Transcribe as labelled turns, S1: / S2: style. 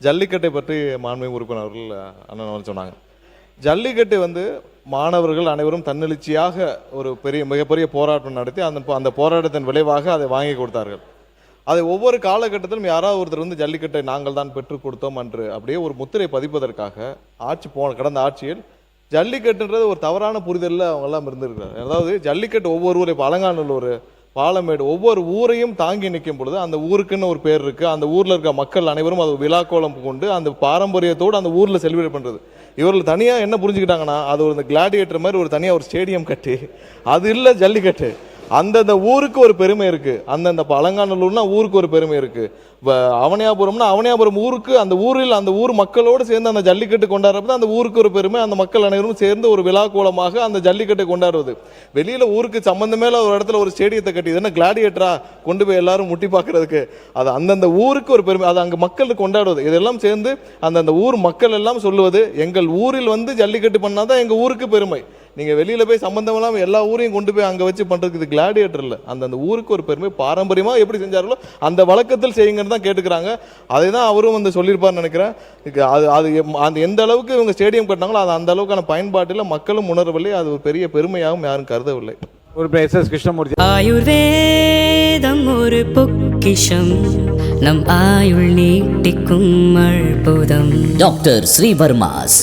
S1: ஜல்லிக்கட்டை பற்றி மாண்புமிகு உறுப்பினர் அவர்கள் அண்ணன் சொன்னாங்க. ஜல்லிக்கட்டு வந்து மாணவர்கள் அனைவரும் தன்னெழுச்சியாக ஒரு மிகப்பெரிய போராட்டம் நடத்தி அந்த போராட்டத்தின் விளைவாக அதை வாங்கி கொடுத்தார்கள். அதை ஒவ்வொரு காலகட்டத்திலும் யாராவது ஒருத்தர் வந்து ஜல்லிக்கட்டை நாங்கள் தான் பெற்றுக் கொடுத்தோம் என்று அப்படியே ஒரு முத்திரை பதிப்பதற்காக கடந்த ஆட்சியில் ஜல்லிக்கட்டுன்றது ஒரு தவறான புரிதலில் அவங்கெல்லாம் இருந்திருக்கிறார். அதாவது ஜல்லிக்கட்டு ஒவ்வொரு ஊரை இப்போ அலங்காநல்லூர், பாலமேடு, ஒவ்வொரு ஊரையும் தாங்கி நிற்கும் பொழுது அந்த ஊருக்குன்னு ஒரு பேர் இருக்குது. அந்த ஊரில் இருக்க மக்கள் அனைவரும் அது விழாக்கோலம் கொண்டு அந்த பாரம்பரியத்தோடு அந்த ஊரில் செலிப்ரேட் பண்ணுறது. இவர்கள் தனியாக என்ன புரிஞ்சுக்கிட்டாங்கன்னா, அது ஒரு கிளாடியேட்டர் மாதிரி ஒரு தனியாக ஒரு ஸ்டேடியம் கட்டி, அது இல்லை ஜல்லிக்கட்டு. அந்தந்த ஊருக்கு ஒரு பெருமை இருக்குது. அந்தந்த அலங்காநல்லூர்னா ஊருக்கு ஒரு பெருமை இருக்குது. அவனியாபுரம்னா அவனியாபுரம் ஊருக்கு, அந்த ஊரில் அந்த ஊர் மக்களோடு சேர்ந்து அந்த ஜல்லிக்கட்டு கொண்டாடுறது அந்த ஊருக்கு ஒரு பெருமை. அந்த மக்கள் அனைவரும் சேர்ந்து ஒரு விழா கோலமாக அந்த ஜல்லிக்கட்டை கொண்டாடுவது. வெளியில் ஊருக்கு சம்பந்தமே ஒரு இடத்துல ஒரு ஸ்டேடியத்தை கட்டி என்ன கிளாடியேட்டரா கொண்டு போய் எல்லாரும் முட்டி பார்க்கறதுக்கு, அது அந்தந்த ஊருக்கு ஒரு பெருமை. அது அங்கே மக்கள் கொண்டாடுவது. இதெல்லாம் சேர்ந்து அந்தந்த ஊர் மக்கள் எல்லாம் சொல்லுவது, எங்கள் ஊரில் வந்து ஜல்லிக்கட்டு பண்ணாதான் எங்கள் ஊருக்கு பெருமை. நீங்கள் வெளியில் போய் சம்பந்தம் இல்லாமல் எல்லா ஊரையும் கொண்டு போய் அங்கே வச்சு பண்ணுறதுக்கு இது கிளாடியேட்டர் இல்லை. அந்தந்த ஊருக்கு ஒரு பெருமை. பாரம்பரியமாக எப்படி செஞ்சார்களோ அந்த வழக்கத்தில் செய்யுங்கன்னு தான் கேட்டுக்கிறாங்க. அதை தான் அவரும் வந்து சொல்லியிருப்பார்னு நினைக்கிறேன். அது எந்த அளவுக்கு இவங்க ஸ்டேடியம் கட்டினாங்களோ அது அந்த அளவுக்கான பயன்பாட்டில் மக்களும் உணரவில்லை. அது ஒரு பெரிய பெருமையாகவும் யாரும் கருதவில்லை.
S2: ஒரு எஸ் கிருஷ்ணமூர்த்தி.
S3: ஆயுர்வேதம் ஒரு பொக்கிஷம், நம் ஆயுள் நீட்டிக்கும் அற்புதம்.
S4: டாக்டர் ஸ்ரீவர்மாஸ்